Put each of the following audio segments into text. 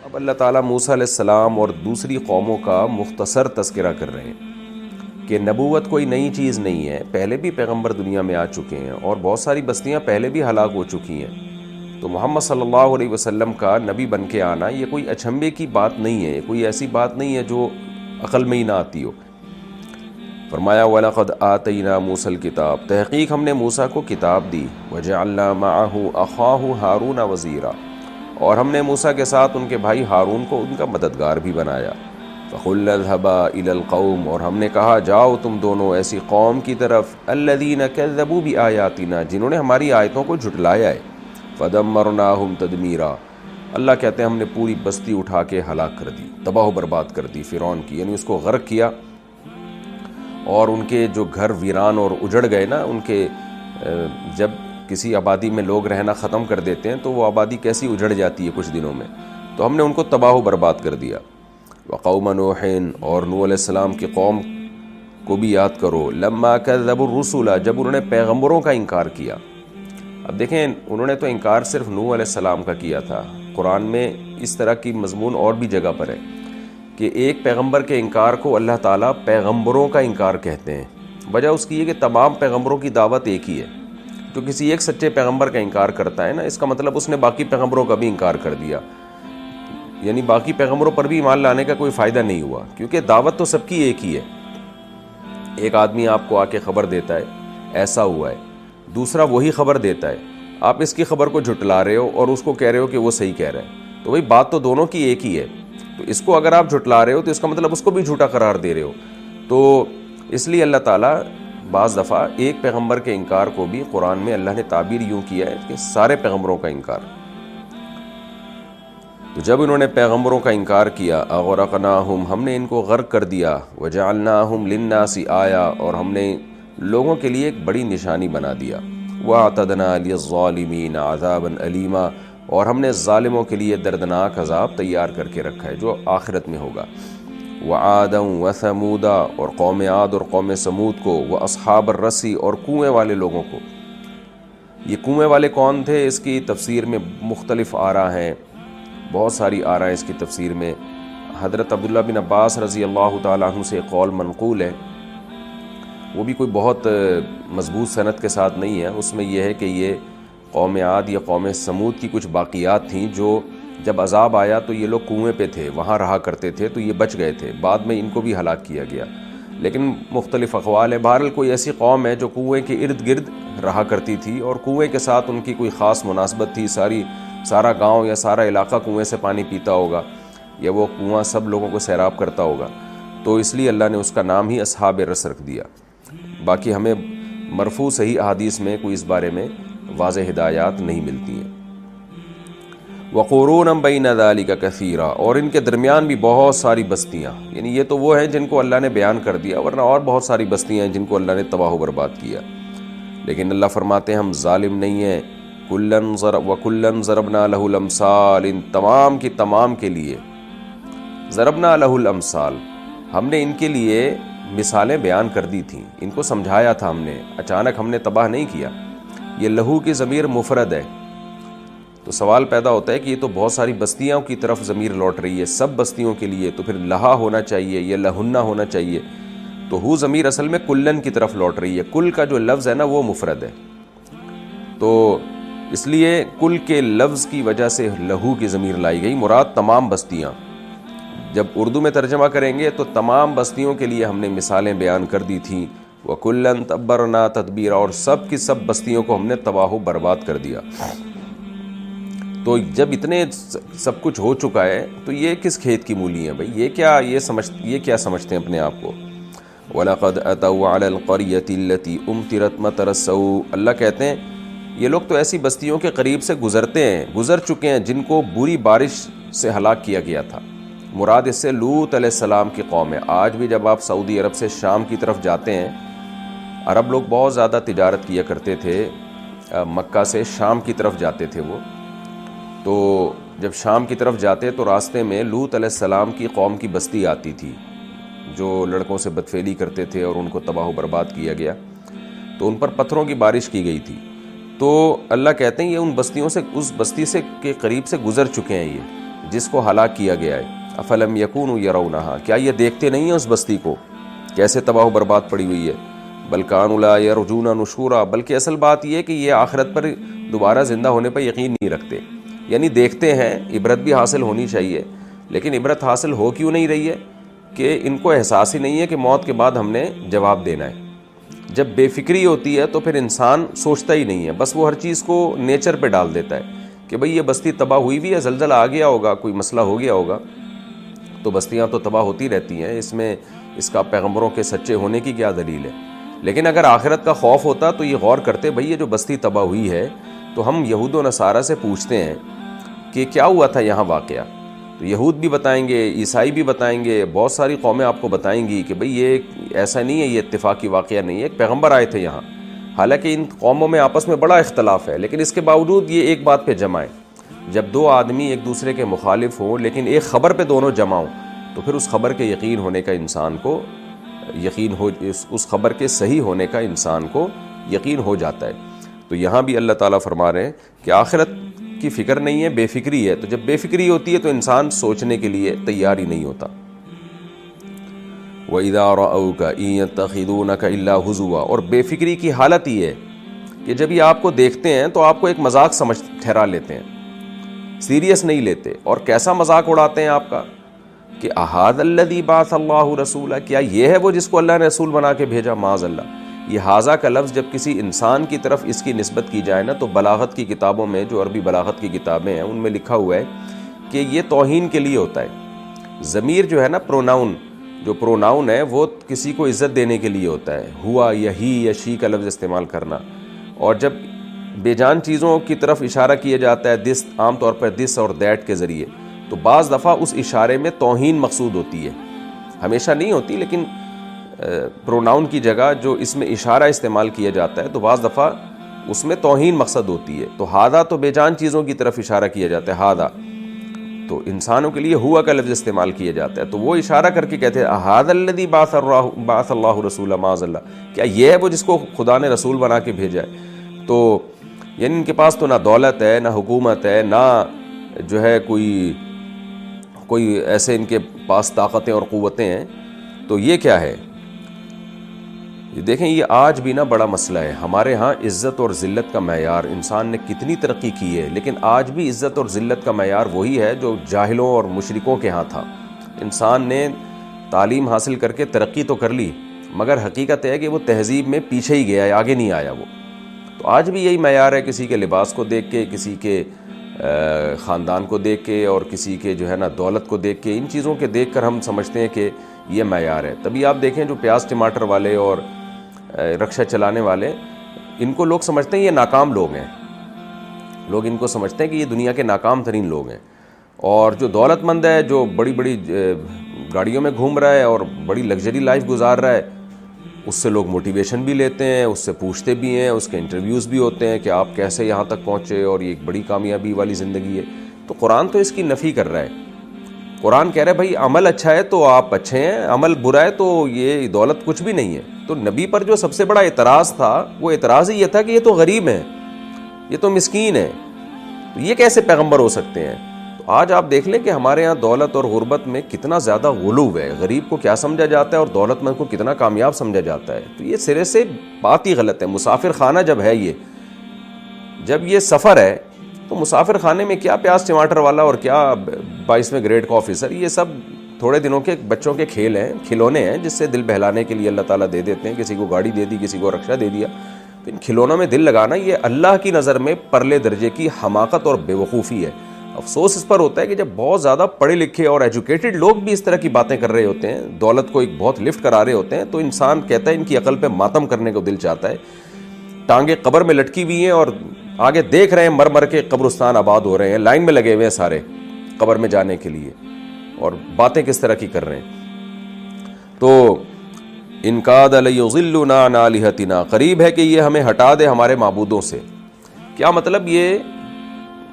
اب اللہ تعالیٰ موسیٰ علیہ السلام اور دوسری قوموں کا مختصر تذکرہ کر رہے ہیں کہ نبوت کوئی نئی چیز نہیں ہے، پہلے بھی پیغمبر دنیا میں آ چکے ہیں اور بہت ساری بستیاں پہلے بھی ہلاک ہو چکی ہیں۔ تو محمد صلی اللہ علیہ وسلم کا نبی بن کے آنا یہ کوئی اچنبھے کی بات نہیں ہے، کوئی ایسی بات نہیں ہے جو عقل میں ہی نہ آتی ہو۔ فرمایا وَلَقَدْ آتَيْنَا مُوسَى الْكِتَابَ، تحقیق ہم نے موسیٰ کو کتاب دی، وَجَعَلْنَا مَعَهُ أَخَاهُ هَارُونَ وَزِيرًا، اور ہم نے موسیٰ کے ساتھ ان کے بھائی ہارون کو ان کا مددگار بھی بنایا۔ فَقُلْنَا اذْهَبَا إِلَى الْقَوْمِ، اور ہم نے کہا جاؤ تم دونوں ایسی قوم کی طرف، الَّذِينَ كَذَّبُوا بِآيَاتِنَا، جنہوں نے ہماری آیتوں کو جھٹلایا ہے۔ فَدَمَّرْنَاهُمْ تَدْمِيرًا، اللہ کہتے ہیں ہم نے پوری بستی اٹھا کے ہلاک کر دی، تباہ و برباد کر دی فرعون کی، یعنی اس کو غرق کیا، اور ان کے جو گھر ویران اور اجڑ گئے نا، ان کے جب کسی آبادی میں لوگ رہنا ختم کر دیتے ہیں تو وہ آبادی کیسی اجڑ جاتی ہے کچھ دنوں میں، تو ہم نے ان کو تباہ و برباد کر دیا۔ وقوم نوح، اور نوح علیہ السلام کی قوم کو بھی یاد کرو، لما کذبوا الرسل، جب انہوں نے پیغمبروں کا انکار کیا۔ اب دیکھیں انہوں نے تو انکار صرف نوح علیہ السلام کا کیا تھا، قرآن میں اس طرح کی مضمون اور بھی جگہ پر ہے کہ ایک پیغمبر کے انکار کو اللہ تعالیٰ پیغمبروں کا انکار کہتے ہیں۔ وجہ اس کی ہے کہ تمام پیغمبروں کی دعوت ایک ہی ہے، جو کسی ایک سچے پیغمبر کا انکار کرتا ہے نا، اس کا مطلب اس نے باقی پیغمبروں کا بھی انکار کر دیا، یعنی باقی پیغمبروں پر بھی ایمان لانے کا کوئی فائدہ نہیں ہوا، کیونکہ دعوت تو سب کی ایک ہی ہے۔ ایک آدمی آپ کو آ کے خبر دیتا ہے ایسا ہوا ہے، دوسرا وہی خبر دیتا ہے، آپ اس کی خبر کو جھٹلا رہے ہو اور اس کو کہہ رہے ہو کہ وہ صحیح کہہ رہا ہے، تو وہی بات تو دونوں کی ایک ہی ہے۔ تو اس کو اگر آپ جھٹلا رہے ہو تو اس کا مطلب اس کو بھی جھوٹا قرار دے رہے ہو، تو اس لیے اللہ تعالیٰ بعض دفعہ ایک پیغمبر کے انکار کو بھی قرآن میں اللہ نے تعبیر یوں کیا ہے کہ سارے پیغمبروں کا انکار۔ تو جب انہوں نے پیغمبروں کا انکار کیا، اغرقناہم، ہم نے ان کو غرق کر دیا، وجعلناہم للناس آیا، اور ہم نے لوگوں کے لیے ایک بڑی نشانی بنا دیا، واعتدنا للظالمین عذابا علیما، اور ہم نے ظالموں کے لیے دردناک عذاب تیار کر کے رکھا ہے جو آخرت میں ہوگا۔ وعادا وثمودا، اور قوم عاد اور قوم سمود کو، واصحاب الرسی، اور کنویں والے لوگوں کو۔ یہ کنویں والے کون تھے؟ اس کی تفسیر میں مختلف آراء ہیں، بہت ساری آراء اس کی تفسیر میں۔ حضرت عبداللہ بن عباس رضی اللہ تعالیٰ عنہ سے قول منقول ہے، وہ بھی کوئی بہت مضبوط سند کے ساتھ نہیں ہے، اس میں یہ ہے کہ یہ قوم عاد یا قوم سمود کی کچھ باقیات تھیں جو جب عذاب آیا تو یہ لوگ کنویں پہ تھے، وہاں رہا کرتے تھے، تو یہ بچ گئے تھے، بعد میں ان کو بھی ہلاک کیا گیا۔ لیکن مختلف اقوال ہیں، بہرحال کوئی ایسی قوم ہے جو کنویں کے ارد گرد رہا کرتی تھی اور کنویں کے ساتھ ان کی کوئی خاص مناسبت تھی، سارا گاؤں یا سارا علاقہ کنویں سے پانی پیتا ہوگا، یا وہ کنواں سب لوگوں کو سیراب کرتا ہوگا، تو اس لیے اللہ نے اس کا نام ہی اصحاب رس رکھ دیا۔ باقی ہمیں مرفوع صحیح احادیث میں کوئی اس بارے میں واضح ہدایات نہیں ملتی ہیں۔ وقرون بین ذلک کثیرا، اور ان کے درمیان بھی بہت ساری بستیاں، یعنی یہ تو وہ ہیں جن کو اللہ نے بیان کر دیا، ورنہ اور بہت ساری بستیاں ہیں جن کو اللہ نے تباہ و برباد کیا، لیکن اللہ فرماتے ہیں ہم ظالم نہیں ہیں۔ وَكُلًّا ضَرَبْنَا لَهُ الْأَمْثَالِ، ان تمام کی تمام کے لیے ضربنا لہ الامثال، ہم نے ان کے لیے مثالیں بیان کر دی تھیں، ان کو سمجھایا تھا ہم نے، اچانک ہم نے تباہ نہیں کیا۔ یہ لہو کی ضمیر مفرد ہے، تو سوال پیدا ہوتا ہے کہ یہ تو بہت ساری بستیوں کی طرف ضمیر لوٹ رہی ہے، سب بستیوں کے لیے، تو پھر لہا ہونا چاہیے یا لہنہ ہونا چاہیے، تو ہو ضمیر اصل میں کلن کی طرف لوٹ رہی ہے، کل کا جو لفظ ہے نا وہ مفرد ہے، تو اس لیے کل کے لفظ کی وجہ سے لہو کی ضمیر لائی گئی، مراد تمام بستیاں۔ جب اردو میں ترجمہ کریں گے تو تمام بستیوں کے لیے ہم نے مثالیں بیان کر دی تھیں، وَكُلًّا تَبَّرْنَا تَتْبِيرًا، اور سب کی سب بستیوں کو ہم نے تباہ و برباد کر دیا۔ تو جب اتنے سب کچھ ہو چکا ہے تو یہ کس کھیت کی مولی ہیں بھائی، یہ کیا سمجھتے ہیں اپنے آپ کو۔ وَلَقَدْ أَتَوْا عَلَى الْقَرْيَةِ الَّتِي أُمْطِرَتْ مَطَرَ السَّوْءِ، اللہ کہتے ہیں یہ لوگ تو ایسی بستیوں کے قریب سے گزر چکے ہیں جن کو بری بارش سے ہلاک کیا گیا تھا۔ مراد اس سے لوط علیہ السلام کی قوم ہے۔ آج بھی جب آپ سعودی عرب سے شام کی طرف جاتے ہیں، عرب لوگ بہت زیادہ تجارت کیا کرتے تھے، مکہ سے شام کی طرف جاتے تھے وہ، تو جب شام کی طرف جاتے تو راستے میں لوط علیہ السلام کی قوم کی بستی آتی تھی جو لڑکوں سے بدفعلی کرتے تھے اور ان کو تباہ و برباد کیا گیا، تو ان پر پتھروں کی بارش کی گئی تھی۔ تو اللہ کہتے ہیں یہ ان بستیوں سے، اس بستی سے کے قریب سے گزر چکے ہیں یہ، جس کو ہلاک کیا گیا ہے. افلم یکونوا یرونہا، کیا یہ دیکھتے نہیں ہیں اس بستی کو کیسے تباہ و برباد پڑی ہوئی ہے. بل کانوا لا یرجون نشورا، بلکہ اصل بات یہ ہے کہ یہ آخرت پر دوبارہ زندہ ہونے پر یقین نہیں رکھتے. یعنی دیکھتے ہیں، عبرت بھی حاصل ہونی چاہیے، لیکن عبرت حاصل ہو کیوں نہیں رہی ہے کہ ان کو احساس ہی نہیں ہے کہ موت کے بعد ہم نے جواب دینا ہے. جب بے فکری ہوتی ہے تو پھر انسان سوچتا ہی نہیں ہے، بس وہ ہر چیز کو نیچر پہ ڈال دیتا ہے کہ بھئی یہ بستی تباہ ہوئی بھی ہے، زلزلہ آ گیا ہوگا، کوئی مسئلہ ہو گیا ہوگا، تو بستیاں تو تباہ ہوتی رہتی ہیں، اس میں اس کا پیغمبروں کے سچے ہونے کی کیا دلیل ہے. لیکن اگر آخرت کا خوف ہوتا تو یہ غور کرتے بھئی یہ جو بستی تباہ ہوئی ہے، تو ہم یہود و نصارہ سے پوچھتے ہیں کہ کیا ہوا تھا یہاں واقعہ. تو یہود بھی بتائیں گے، عیسائی بھی بتائیں گے، بہت ساری قومیں آپ کو بتائیں گی کہ بھئی یہ ایسا نہیں ہے، یہ اتفاقی واقعہ نہیں ہے، ایک پیغمبر آئے تھے یہاں. حالانکہ ان قوموں میں آپس میں بڑا اختلاف ہے، لیکن اس کے باوجود یہ ایک بات پہ جمع ہے. جب دو آدمی ایک دوسرے کے مخالف ہوں لیکن ایک خبر پہ دونوں جمع ہوں، تو پھر اس خبر کے یقین ہونے کا انسان کو یقین ہو، اس خبر کے صحیح ہونے کا انسان کو یقین ہو جاتا ہے. تو یہاں بھی اللہ تعالیٰ فرما رہے ہیں کہ آخرت کی فکر نہیں ہے، بے فکری ہے. تو جب بے فکری ہوتی ہے تو انسان سوچنے کے لیے تیار ہی نہیں ہوتا. وَإِذَا رَأَوْكَ إِن يَتَّخِذُونَكَ إِلَّا هُزُوًا، اور بے فکری کی حالت یہ ہے کہ جب یہ آپ کو دیکھتے ہیں تو آپ کو ایک مذاق سمجھ ٹھہرا لیتے ہیں، سیریس نہیں لیتے. اور کیسا مذاق اڑاتے ہیں آپ کا کہ احاد الذی بعث اللہ رسولا، کیا یہ ہے وہ جس کو اللہ نے رسول بنا کے بھیجا. معاذ اللہ. یہ حاذا کا لفظ جب کسی انسان کی طرف اس کی نسبت کی جائے نا، تو بلاغت کی کتابوں میں، جو عربی بلاغت کی کتابیں ہیں، ان میں لکھا ہوا ہے کہ یہ توہین کے لیے ہوتا ہے. ضمیر جو ہے نا، پروناؤن، جو پروناؤن ہے وہ کسی کو عزت دینے کے لیے ہوتا ہے. ہوا یا ہی یا شی کا لفظ استعمال کرنا. اور جب بے جان چیزوں کی طرف اشارہ کیا جاتا ہے، دس، عام طور پر دس اور دیٹ کے ذریعے، تو بعض دفعہ اس اشارے میں توہین مقصود ہوتی ہے، ہمیشہ نہیں ہوتی، لیکن پروناؤن کی جگہ جو اس میں اشارہ استعمال کیا جاتا ہے تو بعض دفعہ اس میں توہین مقصد ہوتی ہے. تو ہادہ تو بے جان چیزوں کی طرف اشارہ کیا جاتا ہے، ہادہ. تو انسانوں کے لیے ہوا کا لفظ استعمال کیا جاتا ہے، تو وہ اشارہ کر کے کہتے ہیں احاد الذی بعث اللہ رسولا. معاذ اللہ، کیا یہ ہے وہ جس کو خدا نے رسول بنا کے بھیجا ہے. تو یعنی ان کے پاس تو نہ دولت ہے، نہ حکومت ہے، نہ جو ہے کوئی ایسے ان کے پاس طاقتیں اور قوتیں ہیں. تو یہ کیا ہے؟ یہ دیکھیں، یہ آج بھی نا بڑا مسئلہ ہے ہمارے ہاں. عزت اور ذلت کا معیار، انسان نے کتنی ترقی کی ہے، لیکن آج بھی عزت اور ذلت کا معیار وہی ہے جو جاہلوں اور مشرکوں کے ہاں تھا. انسان نے تعلیم حاصل کر کے ترقی تو کر لی، مگر حقیقت ہے کہ وہ تہذیب میں پیچھے ہی گیا ہے، آگے نہیں آیا وہ. تو آج بھی یہی معیار ہے، کسی کے لباس کو دیکھ کے، کسی کے خاندان کو دیکھ کے، اور کسی کے جو ہے نا دولت کو دیکھ کے، ان چیزوں کے دیکھ کر ہم سمجھتے ہیں کہ یہ معیار ہے. تبھی آپ دیکھیں جو پیاز ٹماٹر والے اور رکشہ چلانے والے، ان کو لوگ سمجھتے ہیں یہ ناکام لوگ ہیں. لوگ ان کو سمجھتے ہیں کہ یہ دنیا کے ناکام ترین لوگ ہیں. اور جو دولت مند ہے، جو بڑی بڑی گاڑیوں میں گھوم رہا ہے اور بڑی لگژری لائف گزار رہا ہے، اس سے لوگ موٹیویشن بھی لیتے ہیں، اس سے پوچھتے بھی ہیں، اس کے انٹرویوز بھی ہوتے ہیں کہ آپ کیسے یہاں تک پہنچے، اور یہ ایک بڑی کامیابی والی زندگی ہے. تو قرآن تو اس کی نفی کر رہا ہے. قرآن کہہ رہا ہے بھائی عمل اچھا ہے تو آپ اچھے ہیں، عمل برا ہے تو یہ دولت کچھ بھی نہیں ہے. تو نبی پر جو سب سے بڑا اعتراض تھا، وہ اعتراض ہی یہ تھا کہ یہ تو غریب ہیں، یہ تو مسکین ہیں، تو یہ کیسے پیغمبر ہو سکتے ہیں. تو آج آپ دیکھ لیں کہ ہمارے ہاں دولت اور غربت میں کتنا زیادہ غلو ہے. غریب کو کیا سمجھا جاتا ہے اور دولت مند کو کتنا کامیاب سمجھا جاتا ہے. تو یہ سرے سے بات ہی غلط ہے. مسافر خانہ جب ہے، جب یہ سفر ہے، تو مسافر خانے میں کیا پیاز ٹماٹر والا اور کیا 22ویں گریڈ کا آفیسر، یہ سب تھوڑے دنوں کے بچوں کے کھیل ہیں، کھلونے ہیں، جس سے دل بہلانے کے لیے اللہ تعالیٰ دے دیتے ہیں. کسی کو گاڑی دے دی، کسی کو رکشہ دے دیا. تو ان کھلونوں میں دل لگانا یہ اللہ کی نظر میں پرلے درجے کی حماقت اور بے وقوفی ہے. افسوس اس پر ہوتا ہے کہ جب بہت زیادہ پڑھے لکھے اور ایجوکیٹڈ لوگ بھی اس طرح کی باتیں کر رہے ہوتے ہیں، دولت کو ایک بہت لفٹ کرا رہے ہوتے ہیں، تو انسان کہتا ہے ان کی عقل پہ ماتم کرنے کو دل چاہتا ہے. ٹانگیں قبر میں لٹکی ہوئی ہیں اور آگے دیکھ رہے ہیں مر مر کے قبرستان آباد ہو رہے ہیں، لائن میں لگے ہوئے ہیں سارے قبر میں جانے کے لیے، اور باتیں کس طرح کی کر رہے ہیں. تو ان کاد لیضلنا عن آلہتنا، قریب ہے کہ یہ ہمیں ہٹا دے ہمارے معبودوں سے. کیا مطلب؟ یہ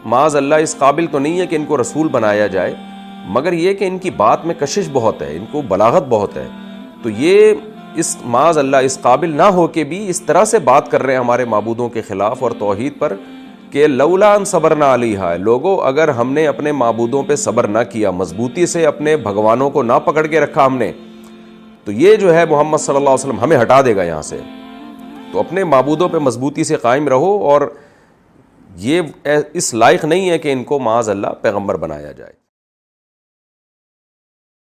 معاذ اللہ اس قابل تو نہیں ہے کہ ان کو رسول بنایا جائے، مگر یہ کہ ان کی بات میں کشش بہت ہے، ان کو بلاغت بہت ہے. تو یہ اس معاذ اللہ اس قابل نہ ہو کے بھی اس طرح سے بات کر رہے ہیں ہمارے معبودوں کے خلاف اور توحید پر کہ لولا ان صبرنا علیہا، لوگوں اگر ہم نے اپنے معبودوں پہ صبر نہ کیا، مضبوطی سے اپنے بھگوانوں کو نہ پکڑ کے رکھا ہم نے، تو یہ جو ہے محمد صلی اللہ علیہ وسلم ہمیں ہٹا دے گا یہاں سے. تو اپنے معبودوں پہ مضبوطی سے قائم رہو، اور یہ اس لائق نہیں ہے کہ ان کو معاذ اللہ پیغمبر بنایا جائے.